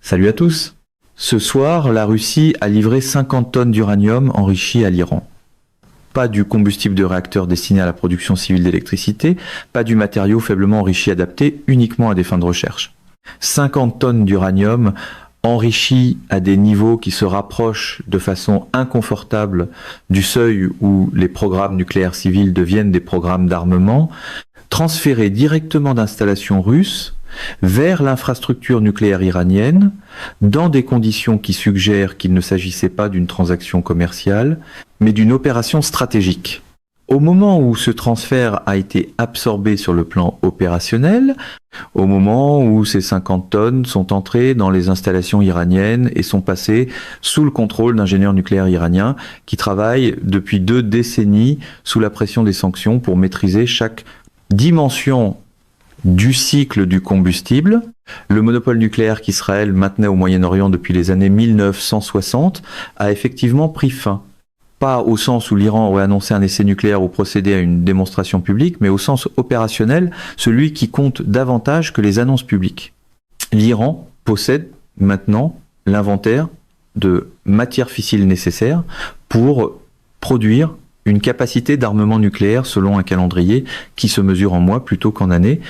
Salut à tous. Ce soir, la Russie a livré 50 tonnes d'uranium enrichi à l'Iran. Pas du combustible de réacteur destiné à la production civile d'électricité, pas du matériau faiblement enrichi adapté uniquement à des fins de recherche. 50 tonnes d'uranium enrichi à des niveaux qui se rapprochent de façon inconfortable du seuil où les programmes nucléaires civils deviennent des programmes d'armement, transférés directement d'installations russes vers l'infrastructure nucléaire iranienne, dans des conditions qui suggèrent qu'il ne s'agissait pas d'une transaction commerciale, mais d'une opération stratégique. Au moment où ce transfert a été absorbé sur le plan opérationnel, au moment où ces 50 tonnes sont entrées dans les installations iraniennes et sont passées sous le contrôle d'ingénieurs nucléaires iraniens qui travaillent depuis 2 décennies sous la pression des sanctions pour maîtriser chaque dimension du cycle du combustible. Le monopole nucléaire qu'Israël maintenait au Moyen-Orient depuis les années 1960 a effectivement pris fin. Pas au sens où l'Iran aurait annoncé un essai nucléaire ou procédé à une démonstration publique, mais au sens opérationnel, celui qui compte davantage que les annonces publiques. L'Iran possède maintenant l'inventaire de matières fissiles nécessaires pour produire une capacité d'armement nucléaire selon un calendrier qui se mesure en mois plutôt qu'en années.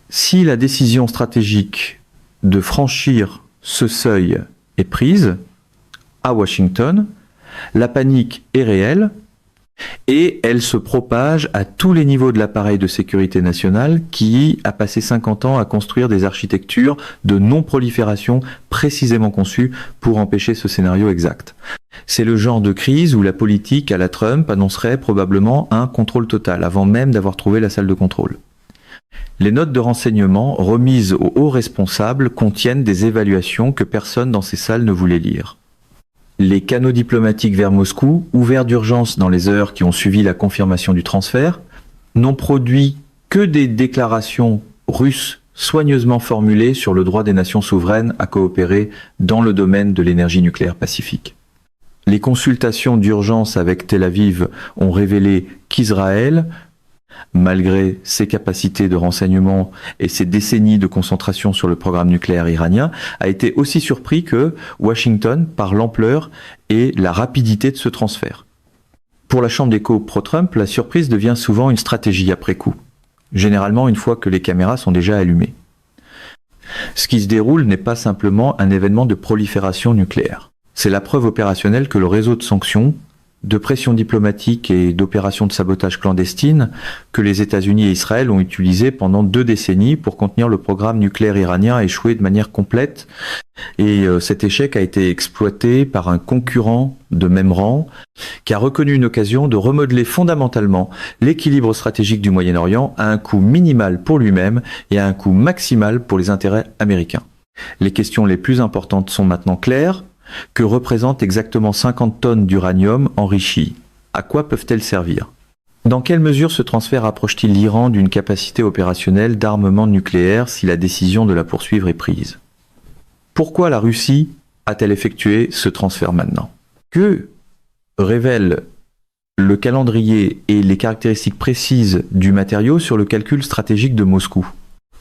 Si la décision stratégique de franchir ce seuil est prise à Washington, la panique est réelle et elle se propage à tous les niveaux de l'appareil de sécurité nationale qui a passé 50 ans à construire des architectures de non-prolifération précisément conçues pour empêcher ce scénario exact. C'est le genre de crise où la politique à la Trump annoncerait probablement un contrôle total avant même d'avoir trouvé la salle de contrôle. Les notes de renseignement remises aux hauts responsables contiennent des évaluations que personne dans ces salles ne voulait lire. Les canaux diplomatiques vers Moscou, ouverts d'urgence dans les heures qui ont suivi la confirmation du transfert, n'ont produit que des déclarations russes soigneusement formulées sur le droit des nations souveraines à coopérer dans le domaine de l'énergie nucléaire pacifique. Les consultations d'urgence avec Tel Aviv ont révélé qu'Israël, malgré ses capacités de renseignement et ses décennies de concentration sur le programme nucléaire iranien, a été aussi surpris que Washington par l'ampleur et la rapidité de ce transfert. Pour la Chambre d'écho pro-Trump, la surprise devient souvent une stratégie après coup, généralement une fois que les caméras sont déjà allumées. Ce qui se déroule n'est pas simplement un événement de prolifération nucléaire. C'est la preuve opérationnelle que le réseau de sanctions, de pression diplomatique et d'opérations de sabotage clandestines que les États-Unis et Israël ont utilisé pendant 2 décennies pour contenir le programme nucléaire iranien a échoué de manière complète. Et cet échec a été exploité par un concurrent de même rang qui a reconnu une occasion de remodeler fondamentalement l'équilibre stratégique du Moyen-Orient à un coût minimal pour lui-même et à un coût maximal pour les intérêts américains. Les questions les plus importantes sont maintenant claires. Que représentent exactement 50 tonnes d'uranium enrichi? À quoi peuvent-elles servir? Dans quelle mesure ce transfert approche-t-il l'Iran d'une capacité opérationnelle d'armement nucléaire si la décision de la poursuivre est prise? Pourquoi la Russie a-t-elle effectué ce transfert maintenant? Que révèlent le calendrier et les caractéristiques précises du matériau sur le calcul stratégique de Moscou?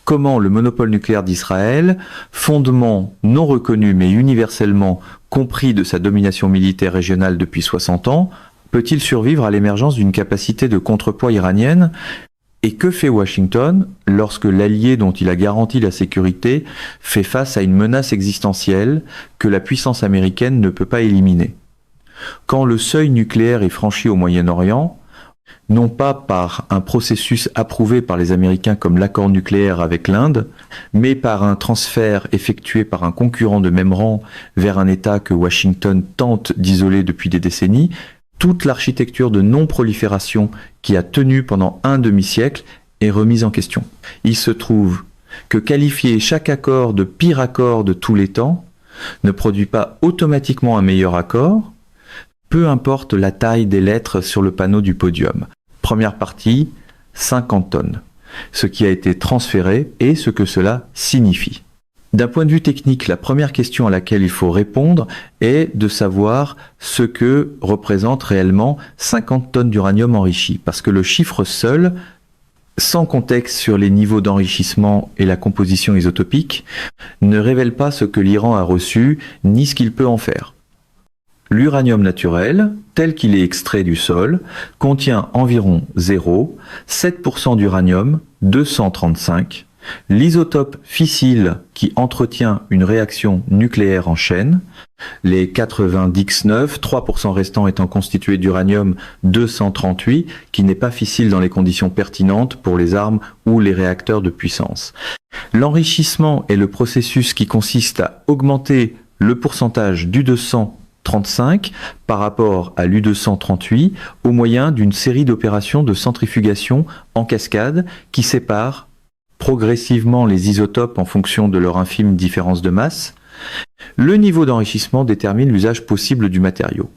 Comment le monopole nucléaire d'Israël, fondement non reconnu mais universellement compris de sa domination militaire régionale depuis 60 ans, peut-il survivre à l'émergence d'une capacité de contrepoids iranienne? Et que fait Washington lorsque l'allié dont il a garanti la sécurité fait face à une menace existentielle que la puissance américaine ne peut pas éliminer? Quand le seuil nucléaire est franchi au Moyen-Orient, non pas par un processus approuvé par les Américains comme l'accord nucléaire avec l'Inde, mais par un transfert effectué par un concurrent de même rang vers un État que Washington tente d'isoler depuis des décennies, toute l'architecture de non-prolifération qui a tenu pendant un demi-siècle est remise en question. Il se trouve que qualifier chaque accord de pire accord de tous les temps ne produit pas automatiquement un meilleur accord, peu importe la taille des lettres sur le panneau du podium. Première partie, 50 tonnes. Ce qui a été transféré et ce que cela signifie. D'un point de vue technique, la première question à laquelle il faut répondre est de savoir ce que représente réellement 50 tonnes d'uranium enrichi. Parce que le chiffre seul sans contexte sur les niveaux d'enrichissement et la composition isotopique, ne révèle pas ce que l'Iran a reçu ni ce qu'il peut en faire. L'uranium naturel, tel qu'il est extrait du sol, contient environ 0, 7% d'uranium, 235, l'isotope fissile qui entretient une réaction nucléaire en chaîne, les 90X9, 3% restants étant constitués d'uranium 238, qui n'est pas fissile dans les conditions pertinentes pour les armes ou les réacteurs de puissance. L'enrichissement est le processus qui consiste à augmenter le pourcentage du 235 par rapport à l'U238 au moyen d'une série d'opérations de centrifugation en cascade qui séparent progressivement les isotopes en fonction de leur infime différence de masse. Le niveau d'enrichissement détermine l'usage possible du matériau.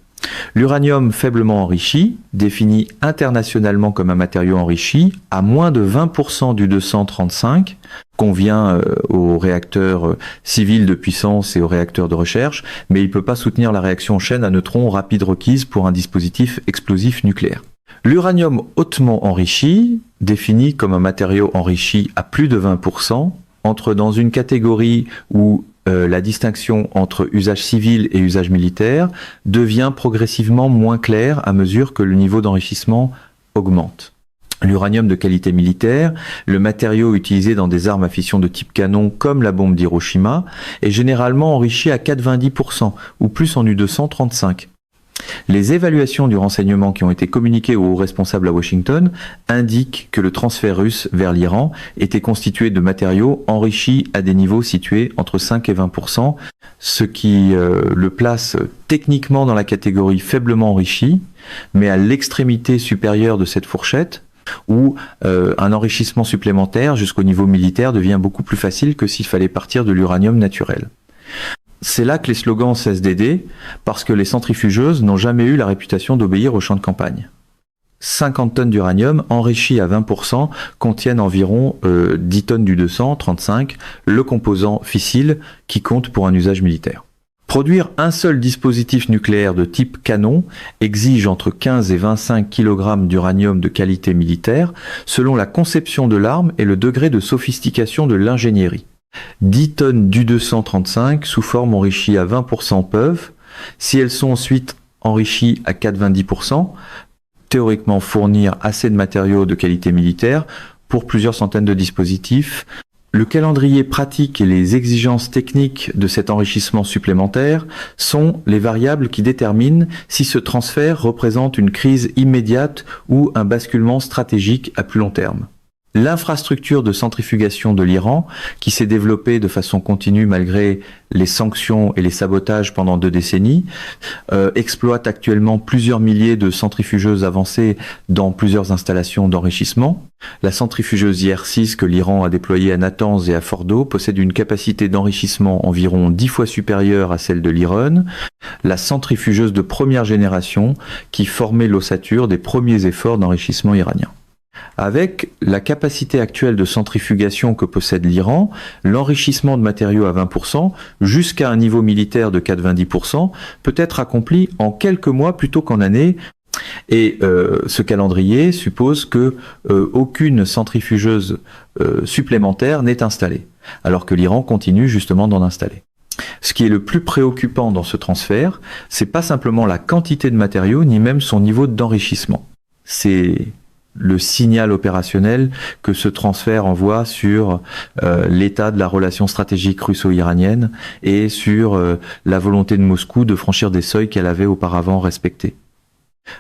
L'uranium faiblement enrichi, défini internationalement comme un matériau enrichi, à moins de 20% du 235, convient aux réacteurs civils de puissance et aux réacteurs de recherche, mais il ne peut pas soutenir la réaction en chaîne à neutrons rapide requise pour un dispositif explosif nucléaire. L'uranium hautement enrichi, défini comme un matériau enrichi à plus de 20%, entre dans une catégorie où la distinction entre usage civil et usage militaire devient progressivement moins claire à mesure que le niveau d'enrichissement augmente. L'uranium de qualité militaire, le matériau utilisé dans des armes à fission de type canon comme la bombe d'Hiroshima, est généralement enrichi à 90% ou plus en U235. Les évaluations du renseignement qui ont été communiquées aux responsables à Washington indiquent que le transfert russe vers l'Iran était constitué de matériaux enrichis à des niveaux situés entre 5 et 20%, ce qui le place techniquement dans la catégorie faiblement enrichi, mais à l'extrémité supérieure de cette fourchette, où un enrichissement supplémentaire jusqu'au niveau militaire devient beaucoup plus facile que s'il fallait partir de l'uranium naturel. C'est là que les slogans cessent d'aider, parce que les centrifugeuses n'ont jamais eu la réputation d'obéir au champ de campagne. 50 tonnes d'uranium enrichi à 20% contiennent environ 10 tonnes du 235, le composant fissile qui compte pour un usage militaire. Produire un seul dispositif nucléaire de type canon exige entre 15 et 25 kg d'uranium de qualité militaire, selon la conception de l'arme et le degré de sophistication de l'ingénierie. 10 tonnes d'U235 sous forme enrichie à 20% peuvent, si elles sont ensuite enrichies à 90%, théoriquement fournir assez de matériaux de qualité militaire pour plusieurs centaines de dispositifs. Le calendrier pratique et les exigences techniques de cet enrichissement supplémentaire sont les variables qui déterminent si ce transfert représente une crise immédiate ou un basculement stratégique à plus long terme. L'infrastructure de centrifugation de l'Iran, qui s'est développée de façon continue malgré les sanctions et les sabotages pendant 2 décennies, exploite actuellement plusieurs milliers de centrifugeuses avancées dans plusieurs installations d'enrichissement. La centrifugeuse IR-6 que l'Iran a déployée à Natanz et à Fordo possède une capacité d'enrichissement environ 10 fois supérieure à celle de l'Iran. La centrifugeuse de première génération qui formait l'ossature des premiers efforts d'enrichissement iranien. Avec la capacité actuelle de centrifugation que possède l'Iran, l'enrichissement de matériaux à 20% jusqu'à un niveau militaire de 90% peut être accompli en quelques mois plutôt qu'en années. Et ce calendrier suppose que aucune centrifugeuse supplémentaire n'est installée, alors que l'Iran continue justement d'en installer. Ce qui est le plus préoccupant dans ce transfert, c'est pas simplement la quantité de matériaux, ni même son niveau d'enrichissement. C'est le signal opérationnel que ce transfert envoie sur l'état de la relation stratégique russo-iranienne et sur la volonté de Moscou de franchir des seuils qu'elle avait auparavant respectés.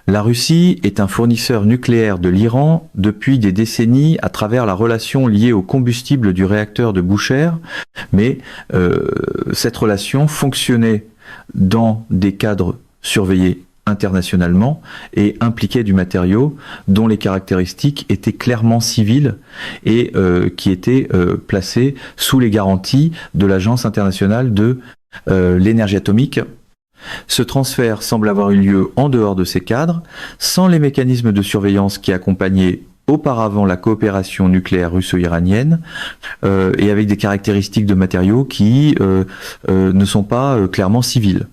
La Russie est un fournisseur nucléaire de l'Iran depuis des décennies à travers la relation liée au combustible du réacteur de Bushehr, mais cette relation fonctionnait dans des cadres surveillés internationalement et impliquait du matériau dont les caractéristiques étaient clairement civiles et qui étaient placées sous les garanties de l'Agence internationale de l'énergie atomique. Ce transfert semble avoir eu lieu en dehors de ces cadres, sans les mécanismes de surveillance qui accompagnaient auparavant la coopération nucléaire russo-iranienne et avec des caractéristiques de matériaux qui ne sont pas clairement civiles.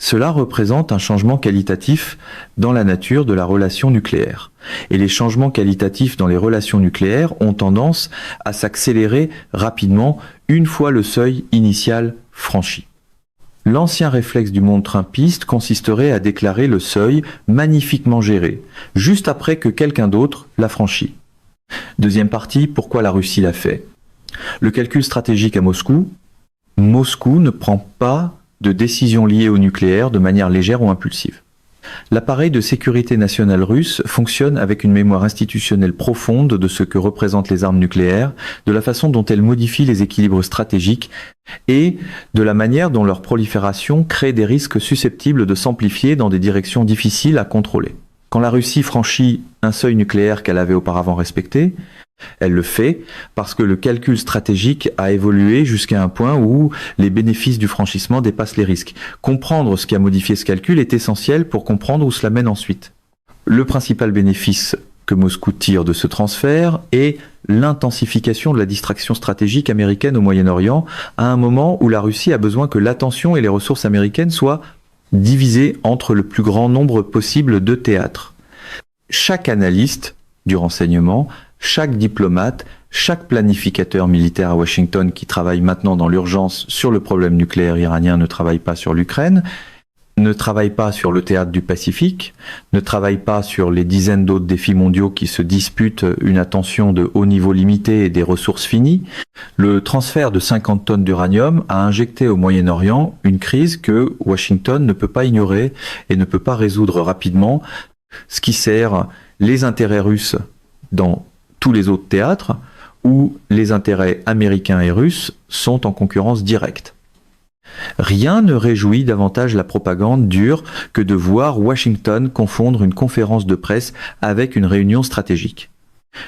Cela représente un changement qualitatif dans la nature de la relation nucléaire. Et les changements qualitatifs dans les relations nucléaires ont tendance à s'accélérer rapidement une fois le seuil initial franchi. L'ancien réflexe du monde trumpiste consisterait à déclarer le seuil magnifiquement géré, juste après que quelqu'un d'autre l'a franchi. Deuxième partie, pourquoi la Russie l'a fait? Le calcul stratégique à Moscou. Moscou ne prend pas de décisions liées au nucléaire de manière légère ou impulsive. L'appareil de sécurité nationale russe fonctionne avec une mémoire institutionnelle profonde de ce que représentent les armes nucléaires, de la façon dont elles modifient les équilibres stratégiques et de la manière dont leur prolifération crée des risques susceptibles de s'amplifier dans des directions difficiles à contrôler. Quand la Russie franchit un seuil nucléaire qu'elle avait auparavant respecté, elle le fait parce que le calcul stratégique a évolué jusqu'à un point où les bénéfices du franchissement dépassent les risques. Comprendre ce qui a modifié ce calcul est essentiel pour comprendre où cela mène ensuite. Le principal bénéfice que Moscou tire de ce transfert est l'intensification de la distraction stratégique américaine au Moyen-Orient à un moment où la Russie a besoin que l'attention et les ressources américaines soient divisées entre le plus grand nombre possible de théâtres. Chaque analyste du renseignement, chaque diplomate, chaque planificateur militaire à Washington qui travaille maintenant dans l'urgence sur le problème nucléaire iranien ne travaille pas sur l'Ukraine, ne travaille pas sur le théâtre du Pacifique, ne travaille pas sur les dizaines d'autres défis mondiaux qui se disputent une attention de haut niveau limité et des ressources finies. Le transfert de 50 tonnes d'uranium a injecté au Moyen-Orient une crise que Washington ne peut pas ignorer et ne peut pas résoudre rapidement, ce qui sert les intérêts russes dans tous les autres théâtres où les intérêts américains et russes sont en concurrence directe. Rien ne réjouit davantage la propagande dure que de voir Washington confondre une conférence de presse avec une réunion stratégique.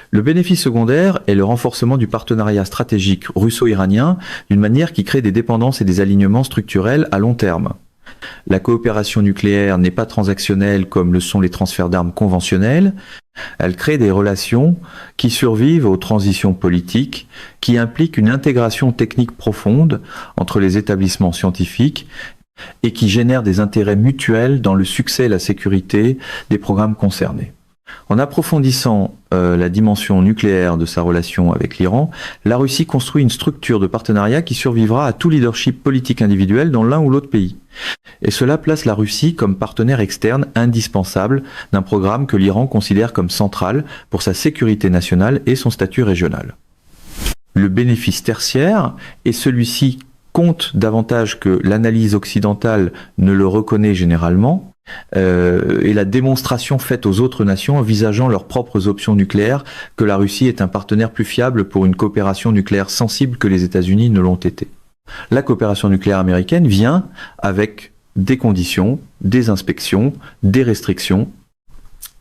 Le bénéfice secondaire est le renforcement du partenariat stratégique russo-iranien d'une manière qui crée des dépendances et des alignements structurels à long terme. La coopération nucléaire n'est pas transactionnelle comme le sont les transferts d'armes conventionnels. Elle crée des relations qui survivent aux transitions politiques, qui impliquent une intégration technique profonde entre les établissements scientifiques et qui génèrent des intérêts mutuels dans le succès et la sécurité des programmes concernés. En approfondissant la dimension nucléaire de sa relation avec l'Iran, la Russie construit une structure de partenariat qui survivra à tout leadership politique individuel dans l'un ou l'autre pays. Et cela place la Russie comme partenaire externe indispensable d'un programme que l'Iran considère comme central pour sa sécurité nationale et son statut régional. Le bénéfice tertiaire, et celui-ci compte davantage que l'analyse occidentale ne le reconnaît généralement, et la démonstration faite aux autres nations envisageant leurs propres options nucléaires que la Russie est un partenaire plus fiable pour une coopération nucléaire sensible que les États-Unis ne l'ont été. La coopération nucléaire américaine vient avec des conditions, des inspections, des restrictions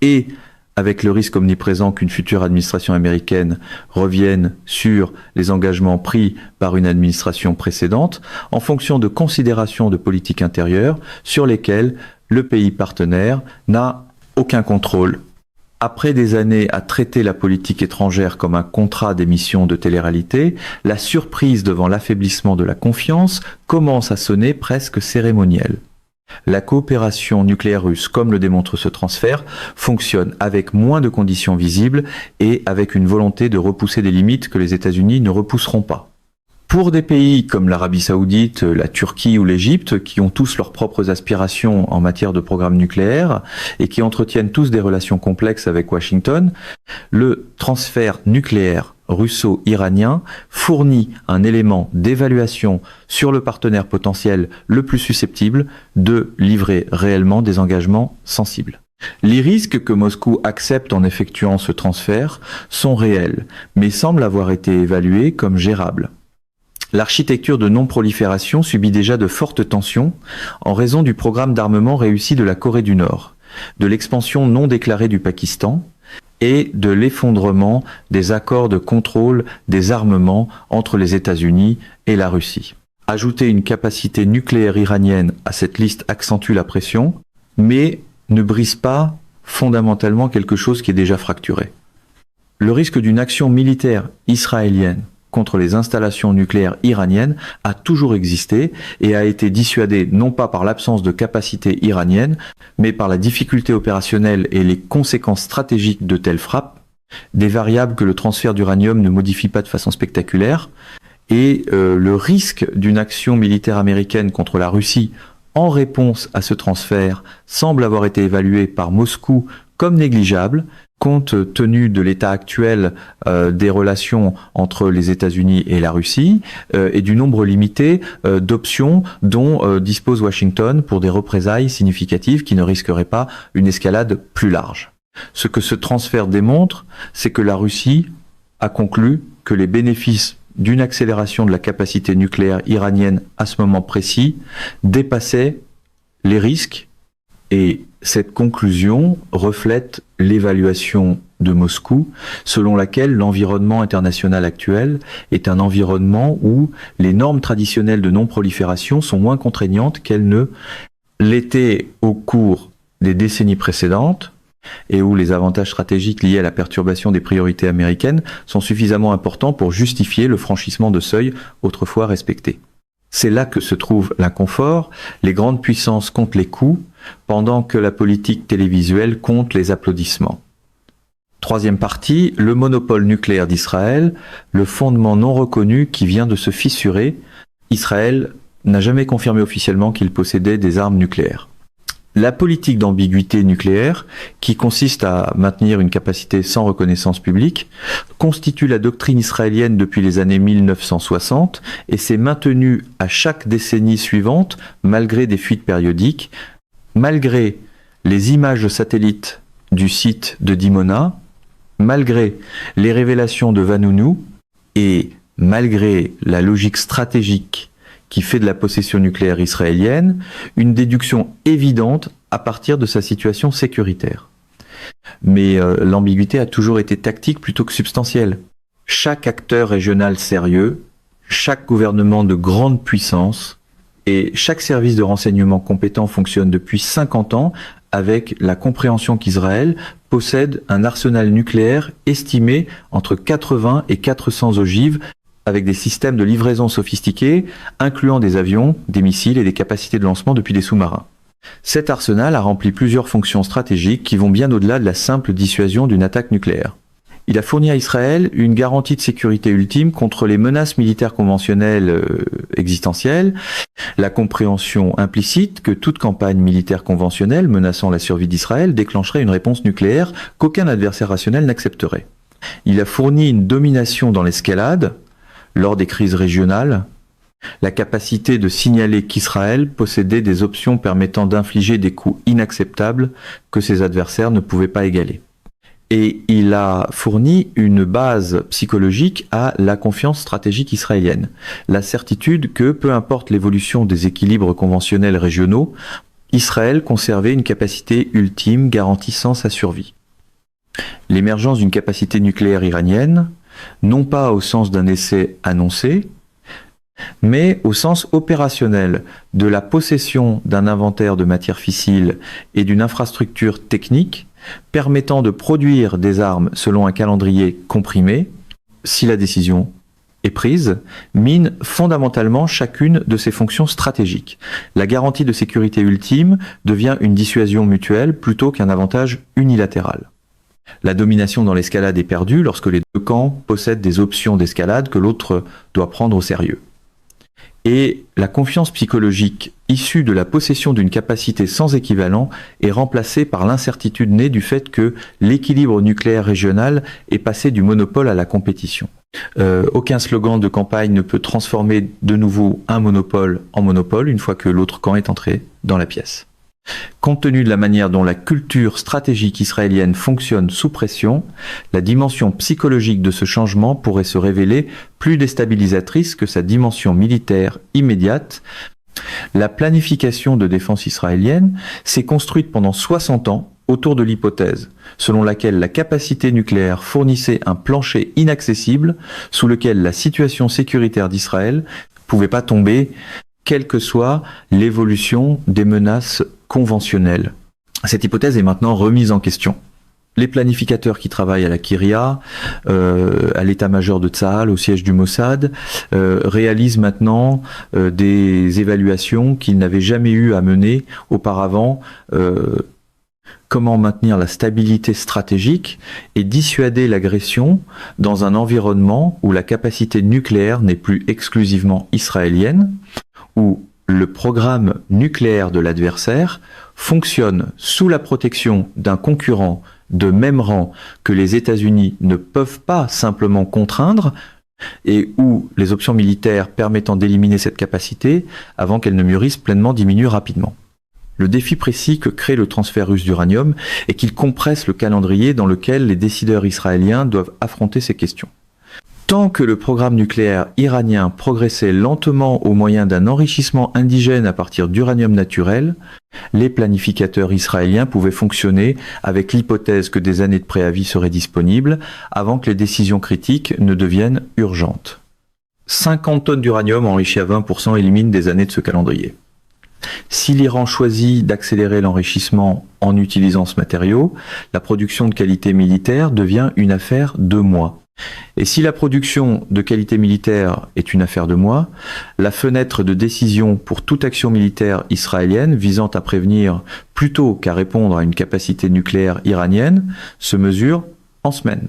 et avec le risque omniprésent qu'une future administration américaine revienne sur les engagements pris par une administration précédente en fonction de considérations de politique intérieure sur lesquelles le pays partenaire n'a aucun contrôle. Après des années à traiter la politique étrangère comme un contrat d'émission de télé-réalité, la surprise devant l'affaiblissement de la confiance commence à sonner presque cérémonielle. La coopération nucléaire russe, comme le démontre ce transfert, fonctionne avec moins de conditions visibles et avec une volonté de repousser des limites que les États-Unis ne repousseront pas. Pour des pays comme l'Arabie Saoudite, la Turquie ou l'Égypte, qui ont tous leurs propres aspirations en matière de programme nucléaire et qui entretiennent tous des relations complexes avec Washington, le transfert nucléaire russo-iranien fournit un élément d'évaluation sur le partenaire potentiel le plus susceptible de livrer réellement des engagements sensibles. Les risques que Moscou accepte en effectuant ce transfert sont réels, mais semblent avoir été évalués comme gérables. L'architecture de non-prolifération subit déjà de fortes tensions en raison du programme d'armement réussi de la Corée du Nord, de l'expansion non déclarée du Pakistan et de l'effondrement des accords de contrôle des armements entre les États-Unis et la Russie. Ajouter une capacité nucléaire iranienne à cette liste accentue la pression, mais ne brise pas fondamentalement quelque chose qui est déjà fracturé. Le risque d'une action militaire israélienne contre les installations nucléaires iraniennes a toujours existé et a été dissuadée non pas par l'absence de capacité iranienne, mais par la difficulté opérationnelle et les conséquences stratégiques de telles frappes, des variables que le transfert d'uranium ne modifie pas de façon spectaculaire, et le risque d'une action militaire américaine contre la Russie en réponse à ce transfert semble avoir été évalué par Moscou comme négligeable, compte tenu de l'état actuel des relations entre les États-Unis et la Russie et du nombre limité d'options dont dispose Washington pour des représailles significatives qui ne risqueraient pas une escalade plus large. Ce que ce transfert démontre, c'est que la Russie a conclu que les bénéfices d'une accélération de la capacité nucléaire iranienne à ce moment précis dépassaient les risques, et cette conclusion reflète l'évaluation de Moscou selon laquelle l'environnement international actuel est un environnement où les normes traditionnelles de non-prolifération sont moins contraignantes qu'elles ne l'étaient au cours des décennies précédentes, et où les avantages stratégiques liés à la perturbation des priorités américaines sont suffisamment importants pour justifier le franchissement de seuils autrefois respectés. C'est là que se trouve l'inconfort. Les grandes puissances comptent les coûts, pendant que la politique télévisuelle compte les applaudissements. Troisième partie, le monopole nucléaire d'Israël, le fondement non reconnu qui vient de se fissurer. Israël n'a jamais confirmé officiellement qu'il possédait des armes nucléaires. La politique d'ambiguïté nucléaire, qui consiste à maintenir une capacité sans reconnaissance publique, constitue la doctrine israélienne depuis les années 1960 et s'est maintenue à chaque décennie suivante, malgré des fuites périodiques, malgré les images satellites du site de Dimona, malgré les révélations de Vanunu et malgré la logique stratégique qui fait de la possession nucléaire israélienne une déduction évidente à partir de sa situation sécuritaire. Mais l'ambiguïté a toujours été tactique plutôt que substantielle. Chaque acteur régional sérieux, chaque gouvernement de grande puissance et chaque service de renseignement compétent fonctionne depuis 50 ans avec la compréhension qu'Israël possède un arsenal nucléaire estimé entre 80 et 400 ogives, avec des systèmes de livraison sophistiqués, incluant des avions, des missiles et des capacités de lancement depuis des sous-marins. Cet arsenal a rempli plusieurs fonctions stratégiques qui vont bien au-delà de la simple dissuasion d'une attaque nucléaire. Il a fourni à Israël une garantie de sécurité ultime contre les menaces militaires conventionnelles existentielles, la compréhension implicite que toute campagne militaire conventionnelle menaçant la survie d'Israël déclencherait une réponse nucléaire qu'aucun adversaire rationnel n'accepterait. Il a fourni une domination dans l'escalade, lors des crises régionales, la capacité de signaler qu'Israël possédait des options permettant d'infliger des coups inacceptables que ses adversaires ne pouvaient pas égaler. Et il a fourni une base psychologique à la confiance stratégique israélienne. La certitude que, peu importe l'évolution des équilibres conventionnels régionaux, Israël conservait une capacité ultime garantissant sa survie. L'émergence d'une capacité nucléaire iranienne, non pas au sens d'un essai annoncé, mais au sens opérationnel de la possession d'un inventaire de matières fissiles et d'une infrastructure technique permettant de produire des armes selon un calendrier comprimé, si la décision est prise, mine fondamentalement chacune de ses fonctions stratégiques. La garantie de sécurité ultime devient une dissuasion mutuelle plutôt qu'un avantage unilatéral. La domination dans l'escalade est perdue lorsque les deux camps possèdent des options d'escalade que l'autre doit prendre au sérieux. Et la confiance psychologique issue de la possession d'une capacité sans équivalent est remplacée par l'incertitude née du fait que l'équilibre nucléaire régional est passé du monopole à la compétition. Aucun slogan de campagne ne peut transformer de nouveau un monopole en monopole une fois que l'autre camp est entré dans la pièce. Compte tenu de la manière dont la culture stratégique israélienne fonctionne sous pression, la dimension psychologique de ce changement pourrait se révéler plus déstabilisatrice que sa dimension militaire immédiate. La planification de défense israélienne s'est construite pendant 60 ans autour de l'hypothèse selon laquelle la capacité nucléaire fournissait un plancher inaccessible sous lequel la situation sécuritaire d'Israël ne pouvait pas tomber, quelle que soit l'évolution des menaces conventionnelles. Cette hypothèse est maintenant remise en question. Les planificateurs qui travaillent à la Kiria, à l'état-major de Tsahal, au siège du Mossad, réalisent maintenant des évaluations qu'ils n'avaient jamais eu à mener auparavant. Comment maintenir la stabilité stratégique et dissuader l'agression dans un environnement où la capacité nucléaire n'est plus exclusivement israélienne, où le programme nucléaire de l'adversaire fonctionne sous la protection d'un concurrent de même rang que les États-Unis ne peuvent pas simplement contraindre, et où les options militaires permettant d'éliminer cette capacité avant qu'elle ne mûrisse pleinement diminuent rapidement. Le défi précis que crée le transfert russe d'uranium est qu'il compresse le calendrier dans lequel les décideurs israéliens doivent affronter ces questions. Tant que le programme nucléaire iranien progressait lentement au moyen d'un enrichissement indigène à partir d'uranium naturel, les planificateurs israéliens pouvaient fonctionner avec l'hypothèse que des années de préavis seraient disponibles avant que les décisions critiques ne deviennent urgentes. 50 tonnes d'uranium enrichi à 20% éliminent des années de ce calendrier. Si l'Iran choisit d'accélérer l'enrichissement en utilisant ce matériau, la production de qualité militaire devient une affaire de mois. Et si la production de qualité militaire est une affaire de mois, la fenêtre de décision pour toute action militaire israélienne visant à prévenir plutôt qu'à répondre à une capacité nucléaire iranienne se mesure en semaines.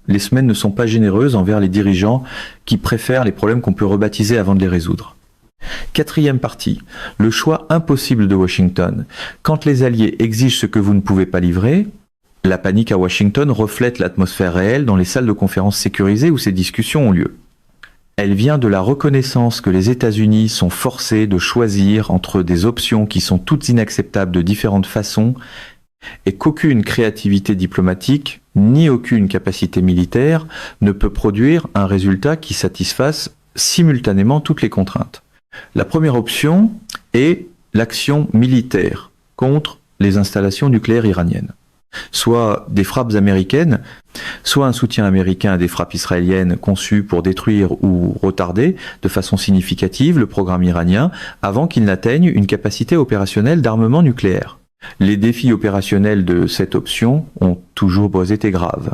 Les semaines ne sont pas généreuses envers les dirigeants qui préfèrent les problèmes qu'on peut rebaptiser avant de les résoudre. Quatrième partie, le choix impossible de Washington. Quand les Alliés exigent ce que vous ne pouvez pas livrer, la panique à Washington reflète l'atmosphère réelle dans les salles de conférences sécurisées où ces discussions ont lieu. Elle vient de la reconnaissance que les États-Unis sont forcés de choisir entre des options qui sont toutes inacceptables de différentes façons et qu'aucune créativité diplomatique ni aucune capacité militaire ne peut produire un résultat qui satisfasse simultanément toutes les contraintes. La première option est l'action militaire contre les installations nucléaires iraniennes. Soit des frappes américaines, soit un soutien américain à des frappes israéliennes conçues pour détruire ou retarder de façon significative le programme iranien avant qu'il n'atteigne une capacité opérationnelle d'armement nucléaire. Les défis opérationnels de cette option ont toujours été graves.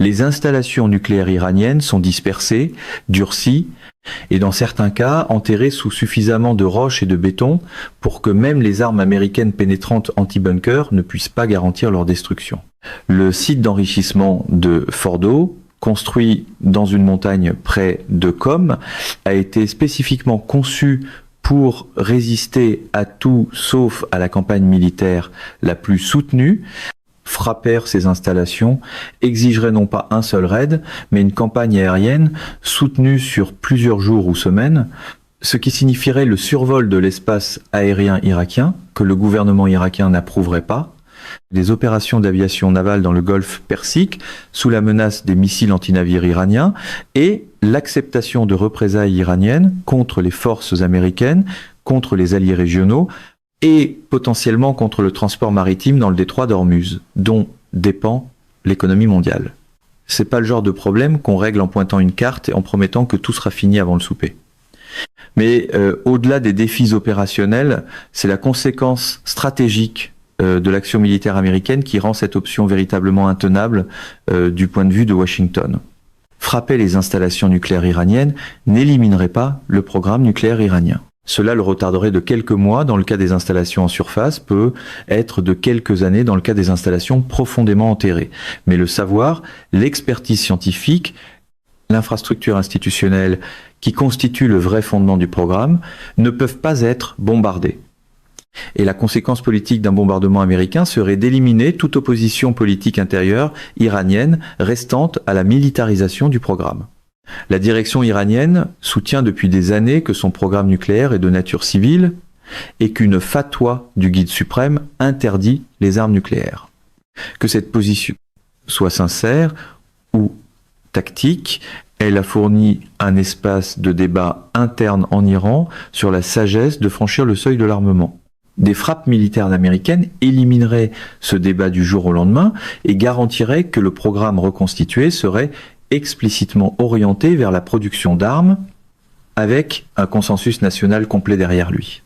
Les installations nucléaires iraniennes sont dispersées, durcies, et dans certains cas enterrées sous suffisamment de roches et de béton pour que même les armes américaines pénétrantes anti-bunker ne puissent pas garantir leur destruction. Le site d'enrichissement de Fordo, construit dans une montagne près de Qom, a été spécifiquement conçu pour résister à tout sauf à la campagne militaire la plus soutenue. Frapper ces installations exigerait non pas un seul raid, mais une campagne aérienne soutenue sur plusieurs jours ou semaines, ce qui signifierait le survol de l'espace aérien irakien, que le gouvernement irakien n'approuverait pas, des opérations d'aviation navale dans le golfe Persique, sous la menace des missiles antinavires iraniens, et l'acceptation de représailles iraniennes contre les forces américaines, contre les alliés régionaux, et potentiellement contre le transport maritime dans le détroit d'Ormuz, dont dépend l'économie mondiale. C'est pas le genre de problème qu'on règle en pointant une carte et en promettant que tout sera fini avant le souper. Mais au-delà des défis opérationnels, c'est la conséquence stratégique de l'action militaire américaine qui rend cette option véritablement intenable du point de vue de Washington. Frapper les installations nucléaires iraniennes n'éliminerait pas le programme nucléaire iranien. Cela le retarderait de quelques mois dans le cas des installations en surface, peut être de quelques années dans le cas des installations profondément enterrées. Mais le savoir, l'expertise scientifique, l'infrastructure institutionnelle qui constitue le vrai fondement du programme ne peuvent pas être bombardés. Et la conséquence politique d'un bombardement américain serait d'éliminer toute opposition politique intérieure iranienne restante à la militarisation du programme. La direction iranienne soutient depuis des années que son programme nucléaire est de nature civile et qu'une fatwa du guide suprême interdit les armes nucléaires. Que cette position soit sincère ou tactique, elle a fourni un espace de débat interne en Iran sur la sagesse de franchir le seuil de l'armement. Des frappes militaires américaines élimineraient ce débat du jour au lendemain et garantiraient que le programme reconstitué serait explicitement orienté vers la production d'armes avec un consensus national complet derrière lui.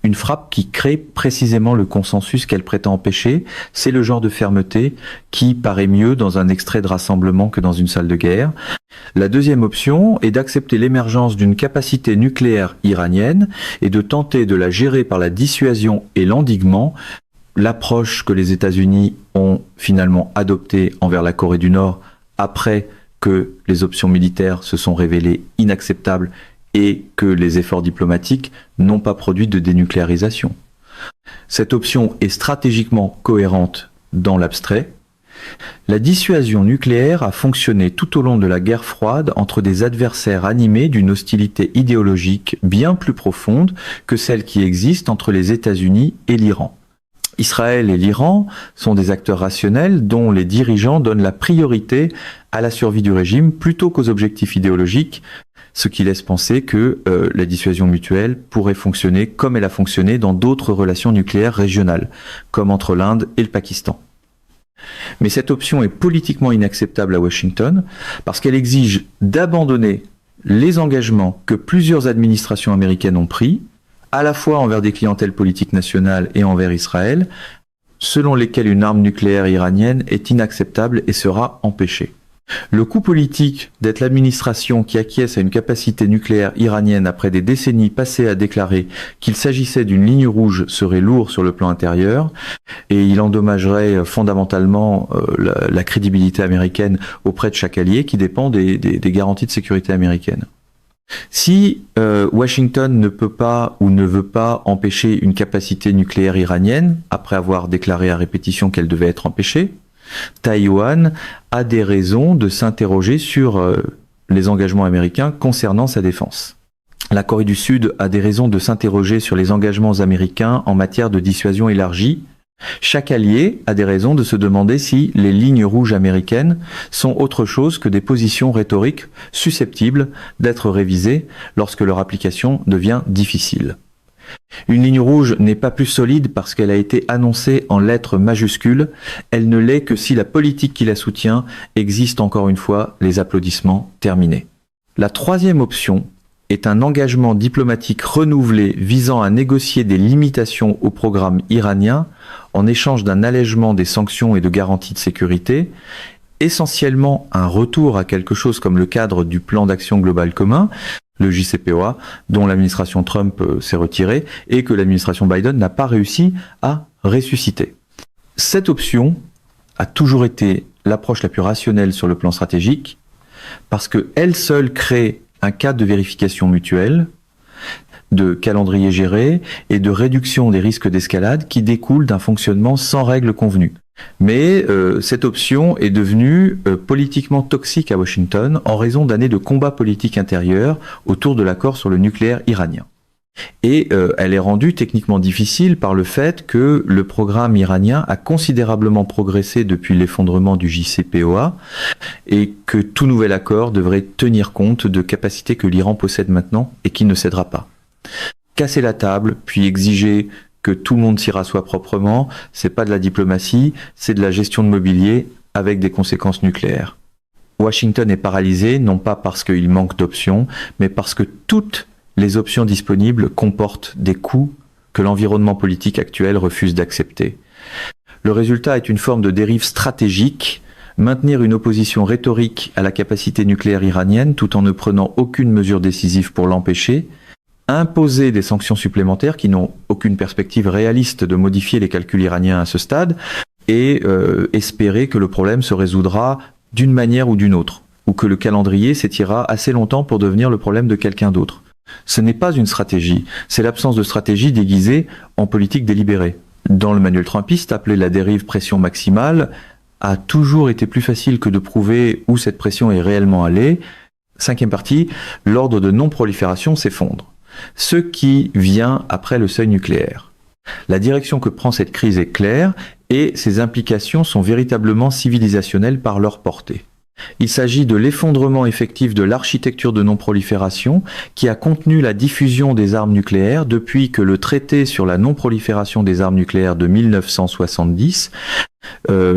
une frappe qui crée précisément le consensus qu'elle prétend empêcher. C'est le genre de fermeté qui paraît mieux dans un extrait de rassemblement que dans une salle de guerre. La deuxième option est d'accepter l'émergence d'une capacité nucléaire iranienne et de tenter de la gérer par la dissuasion et l'endiguement, l'approche que les États-Unis ont finalement adoptée envers la Corée du Nord après que les options militaires se sont révélées inacceptables et que les efforts diplomatiques n'ont pas produit de dénucléarisation. Cette option est stratégiquement cohérente dans l'abstrait. La dissuasion nucléaire a fonctionné tout au long de la guerre froide entre des adversaires animés d'une hostilité idéologique bien plus profonde que celle qui existe entre les États-Unis et l'Iran. Israël et l'Iran sont des acteurs rationnels dont les dirigeants donnent la priorité à la survie du régime plutôt qu'aux objectifs idéologiques, ce qui laisse penser que la dissuasion mutuelle pourrait fonctionner comme elle a fonctionné dans d'autres relations nucléaires régionales, comme entre l'Inde et le Pakistan. Mais cette option est politiquement inacceptable à Washington parce qu'elle exige d'abandonner les engagements que plusieurs administrations américaines ont pris, à la fois envers des clientèles politiques nationales et envers Israël, selon lesquelles une arme nucléaire iranienne est inacceptable et sera empêchée. Le coup politique d'être l'administration qui acquiesce à une capacité nucléaire iranienne après des décennies passées à déclarer qu'il s'agissait d'une ligne rouge serait lourd sur le plan intérieur et il endommagerait fondamentalement la crédibilité américaine auprès de chaque allié qui dépend des garanties de sécurité américaines. Si Washington ne peut pas ou ne veut pas empêcher une capacité nucléaire iranienne, après avoir déclaré à répétition qu'elle devait être empêchée, Taïwan a des raisons de s'interroger sur les engagements américains concernant sa défense. La Corée du Sud a des raisons de s'interroger sur les engagements américains en matière de dissuasion élargie. Chaque allié a des raisons de se demander si les lignes rouges américaines sont autre chose que des positions rhétoriques susceptibles d'être révisées lorsque leur application devient difficile. Une ligne rouge n'est pas plus solide parce qu'elle a été annoncée en lettres majuscules, elle ne l'est que si la politique qui la soutient existe encore une fois, les applaudissements terminés. La troisième option est un engagement diplomatique renouvelé visant à négocier des limitations au programme iranien en échange d'un allègement des sanctions et de garanties de sécurité, essentiellement un retour à quelque chose comme le cadre du plan d'action global commun, le JCPOA, dont l'administration Trump s'est retirée et que l'administration Biden n'a pas réussi à ressusciter. Cette option a toujours été l'approche la plus rationnelle sur le plan stratégique parce qu'elle seule crée un cadre de vérification mutuelle, de calendrier géré et de réduction des risques d'escalade qui découlent d'un fonctionnement sans règles convenues. Mais cette option est devenue politiquement toxique à Washington en raison d'années de combats politiques intérieurs autour de l'accord sur le nucléaire iranien. Et elle est rendue techniquement difficile par le fait que le programme iranien a considérablement progressé depuis l'effondrement du JCPOA et que tout nouvel accord devrait tenir compte de capacités que l'Iran possède maintenant et qui ne cédera pas. Casser la table, puis exiger que tout le monde s'y rassoie proprement, c'est pas de la diplomatie, c'est de la gestion de mobilier avec des conséquences nucléaires. Washington est paralysé, non pas parce qu'il manque d'options, mais parce que toutes les options disponibles comportent des coûts que l'environnement politique actuel refuse d'accepter. Le résultat est une forme de dérive stratégique, maintenir une opposition rhétorique à la capacité nucléaire iranienne tout en ne prenant aucune mesure décisive pour l'empêcher, imposer des sanctions supplémentaires qui n'ont aucune perspective réaliste de modifier les calculs iraniens à ce stade, et espérer que le problème se résoudra d'une manière ou d'une autre, ou que le calendrier s'étirera assez longtemps pour devenir le problème de quelqu'un d'autre. Ce n'est pas une stratégie, c'est l'absence de stratégie déguisée en politique délibérée. Dans le manuel trumpiste appelé la dérive pression maximale, a toujours été plus facile que de prouver où cette pression est réellement allée. Cinquième partie, l'ordre de non-prolifération s'effondre. Ce qui vient après le seuil nucléaire. La direction que prend cette crise est claire et ses implications sont véritablement civilisationnelles par leur portée. Il s'agit de l'effondrement effectif de l'architecture de non-prolifération qui a contenu la diffusion des armes nucléaires depuis que le traité sur la non-prolifération des armes nucléaires de 1970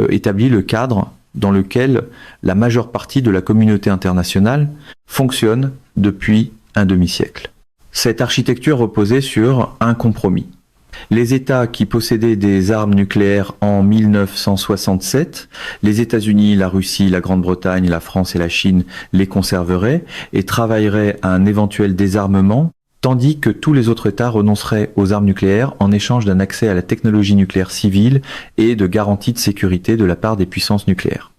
établit le cadre dans lequel la majeure partie de la communauté internationale fonctionne depuis un demi-siècle. Cette architecture reposait sur un compromis. Les États qui possédaient des armes nucléaires en 1967, les États-Unis, la Russie, la Grande-Bretagne, la France et la Chine les conserveraient et travailleraient à un éventuel désarmement, tandis que tous les autres États renonceraient aux armes nucléaires en échange d'un accès à la technologie nucléaire civile et de garanties de sécurité de la part des puissances nucléaires.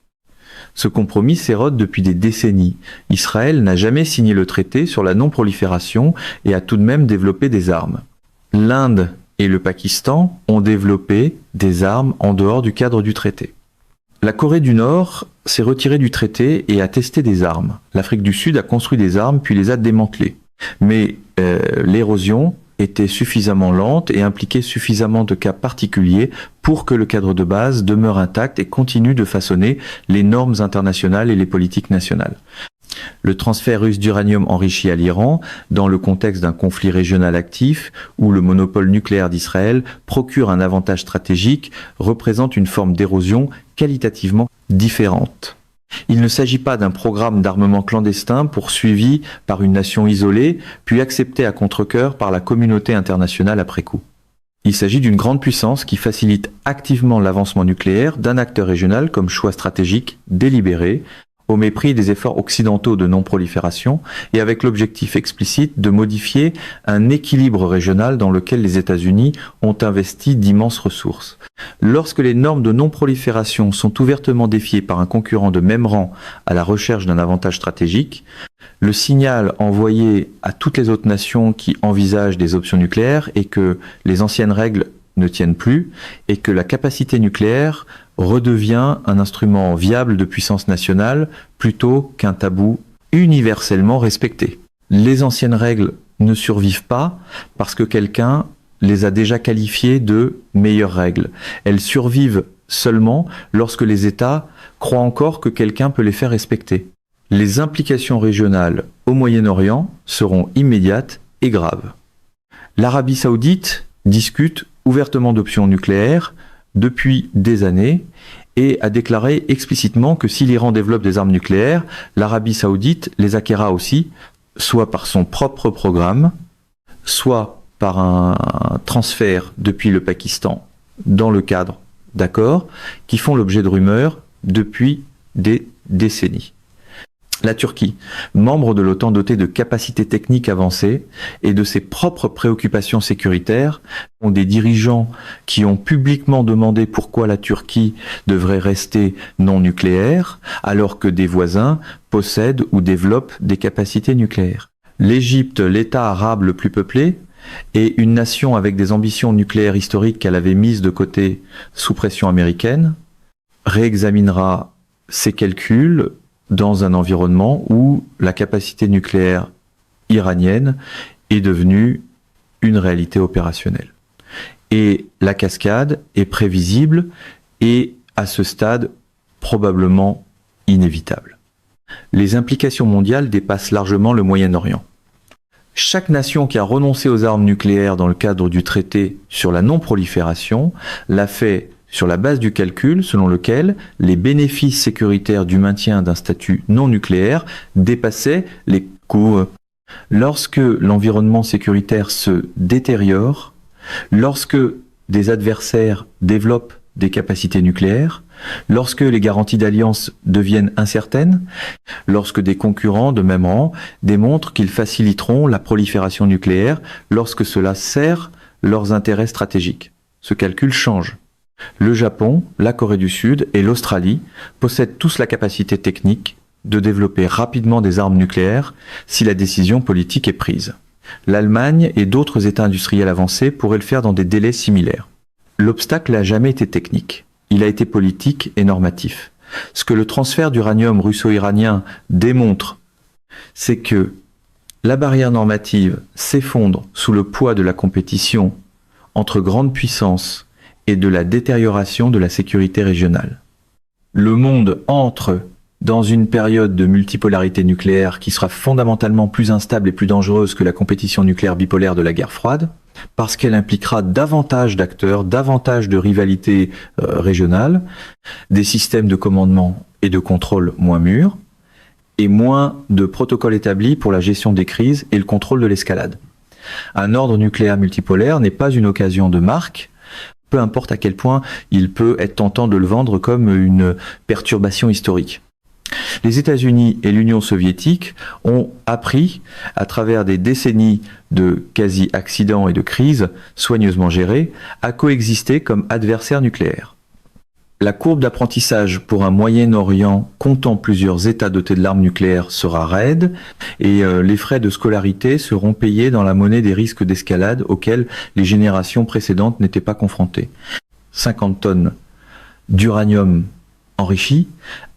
Ce compromis s'érode depuis des décennies. Israël n'a jamais signé le traité sur la non-prolifération et a tout de même développé des armes. L'Inde et le Pakistan ont développé des armes en dehors du cadre du traité. La Corée du Nord s'est retirée du traité et a testé des armes. L'Afrique du Sud a construit des armes puis les a démantelées. Mais l'érosion était suffisamment lente et impliquait suffisamment de cas particuliers pour que le cadre de base demeure intact et continue de façonner les normes internationales et les politiques nationales. Le transfert russe d'uranium enrichi à l'Iran, dans le contexte d'un conflit régional actif où le monopole nucléaire d'Israël procure un avantage stratégique, représente une forme d'érosion qualitativement différente. Il ne s'agit pas d'un programme d'armement clandestin poursuivi par une nation isolée, puis accepté à contre-cœur par la communauté internationale après coup. Il s'agit d'une grande puissance qui facilite activement l'avancement nucléaire d'un acteur régional comme choix stratégique délibéré, au mépris des efforts occidentaux de non-prolifération et avec l'objectif explicite de modifier un équilibre régional dans lequel les États-Unis ont investi d'immenses ressources. Lorsque les normes de non-prolifération sont ouvertement défiées par un concurrent de même rang à la recherche d'un avantage stratégique, le signal envoyé à toutes les autres nations qui envisagent des options nucléaires est que les anciennes règles ne tiennent plus et que la capacité nucléaire redevient un instrument viable de puissance nationale plutôt qu'un tabou universellement respecté. Les anciennes règles ne survivent pas parce que quelqu'un les a déjà qualifiées de meilleures règles. Elles survivent seulement lorsque les États croient encore que quelqu'un peut les faire respecter. Les implications régionales au Moyen-Orient seront immédiates et graves. L'Arabie saoudite discute ouvertement d'options nucléaires depuis des années et a déclaré explicitement que si l'Iran développe des armes nucléaires, l'Arabie saoudite les acquérera aussi, soit par son propre programme, soit par un transfert depuis le Pakistan dans le cadre d'accords qui font l'objet de rumeurs depuis des décennies. La Turquie, membre de l'OTAN dotée de capacités techniques avancées et de ses propres préoccupations sécuritaires, ont des dirigeants qui ont publiquement demandé pourquoi la Turquie devrait rester non nucléaire, alors que des voisins possèdent ou développent des capacités nucléaires. L'Égypte, l'État arabe le plus peuplé, et une nation avec des ambitions nucléaires historiques qu'elle avait mises de côté sous pression américaine, réexaminera ses calculs dans un environnement où la capacité nucléaire iranienne est devenue une réalité opérationnelle. Et la cascade est prévisible et, à ce stade, probablement inévitable. Les implications mondiales dépassent largement le Moyen-Orient. Chaque nation qui a renoncé aux armes nucléaires dans le cadre du traité sur la non-prolifération l'a fait sur la base du calcul selon lequel les bénéfices sécuritaires du maintien d'un statut non nucléaire dépassaient les coûts. Lorsque l'environnement sécuritaire se détériore, lorsque des adversaires développent des capacités nucléaires, lorsque les garanties d'alliance deviennent incertaines, lorsque des concurrents de même rang démontrent qu'ils faciliteront la prolifération nucléaire lorsque cela sert leurs intérêts stratégiques. Ce calcul change. Le Japon, la Corée du Sud et l'Australie possèdent tous la capacité technique de développer rapidement des armes nucléaires si la décision politique est prise. L'Allemagne et d'autres États industriels avancés pourraient le faire dans des délais similaires. L'obstacle n'a jamais été technique, il a été politique et normatif. Ce que le transfert d'uranium russo-iranien démontre, c'est que la barrière normative s'effondre sous le poids de la compétition entre grandes puissances et de la détérioration de la sécurité régionale. Le monde entre dans une période de multipolarité nucléaire qui sera fondamentalement plus instable et plus dangereuse que la compétition nucléaire bipolaire de la guerre froide, parce qu'elle impliquera davantage d'acteurs, davantage de rivalités régionales, des systèmes de commandement et de contrôle moins mûrs, et moins de protocoles établis pour la gestion des crises et le contrôle de l'escalade. Un ordre nucléaire multipolaire n'est pas une occasion de marque, peu importe à quel point il peut être tentant de le vendre comme une perturbation historique. Les États-Unis et l'Union soviétique ont appris, à travers des décennies de quasi-accidents et de crises soigneusement gérés, à coexister comme adversaires nucléaires. La courbe d'apprentissage pour un Moyen-Orient comptant plusieurs États dotés de l'arme nucléaire sera raide et les frais de scolarité seront payés dans la monnaie des risques d'escalade auxquels les générations précédentes n'étaient pas confrontées. 50 tonnes d'uranium enrichi,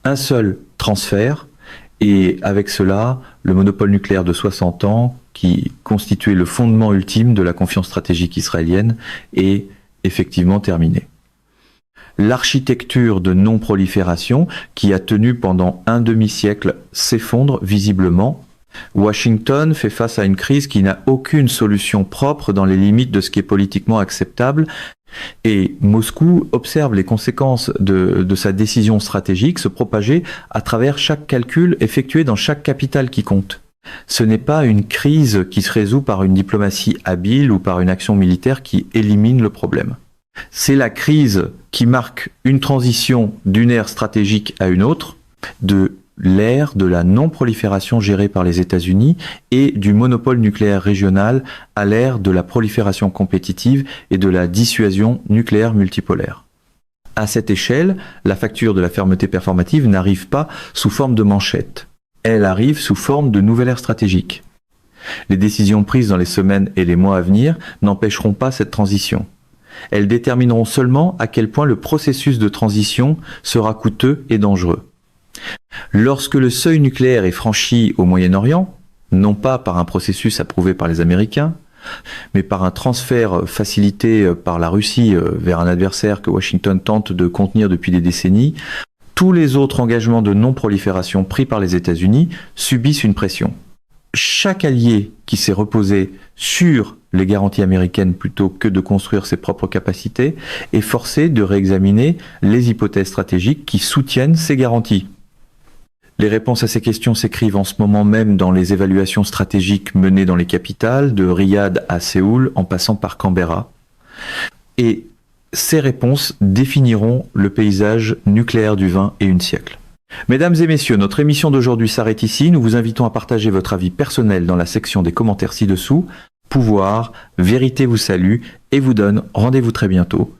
un seul transfert et avec cela, le monopole nucléaire de 60 ans qui constituait le fondement ultime de la confiance stratégique israélienne est effectivement terminé. L'architecture de non-prolifération qui a tenu pendant un demi-siècle s'effondre visiblement. Washington fait face à une crise qui n'a aucune solution propre dans les limites de ce qui est politiquement acceptable et Moscou observe les conséquences de sa décision stratégique se propager à travers chaque calcul effectué dans chaque capitale qui compte. Ce n'est pas une crise qui se résout par une diplomatie habile ou par une action militaire qui élimine le problème. C'est la crise qui marque une transition d'une ère stratégique à une autre, de l'ère de la non-prolifération gérée par les États-Unis et du monopole nucléaire régional à l'ère de la prolifération compétitive et de la dissuasion nucléaire multipolaire. À cette échelle, la facture de la fermeté performative n'arrive pas sous forme de manchette. Elle arrive sous forme de nouvelle ère stratégique. Les décisions prises dans les semaines et les mois à venir n'empêcheront pas cette transition. Elles détermineront seulement à quel point le processus de transition sera coûteux et dangereux. Lorsque le seuil nucléaire est franchi au Moyen-Orient, non pas par un processus approuvé par les Américains, mais par un transfert facilité par la Russie vers un adversaire que Washington tente de contenir depuis des décennies, tous les autres engagements de non-prolifération pris par les États-Unis subissent une pression. Chaque allié qui s'est reposé sur les garanties américaines plutôt que de construire ses propres capacités est forcé de réexaminer les hypothèses stratégiques qui soutiennent ces garanties. Les réponses à ces questions s'écrivent en ce moment même dans les évaluations stratégiques menées dans les capitales, de Riyad à Séoul en passant par Canberra. Et ces réponses définiront le paysage nucléaire du 21e siècle. Mesdames et messieurs, notre émission d'aujourd'hui s'arrête ici. Nous vous invitons à partager votre avis personnel dans la section des commentaires ci-dessous. Pouvoir, vérité vous salue et vous donne rendez-vous très bientôt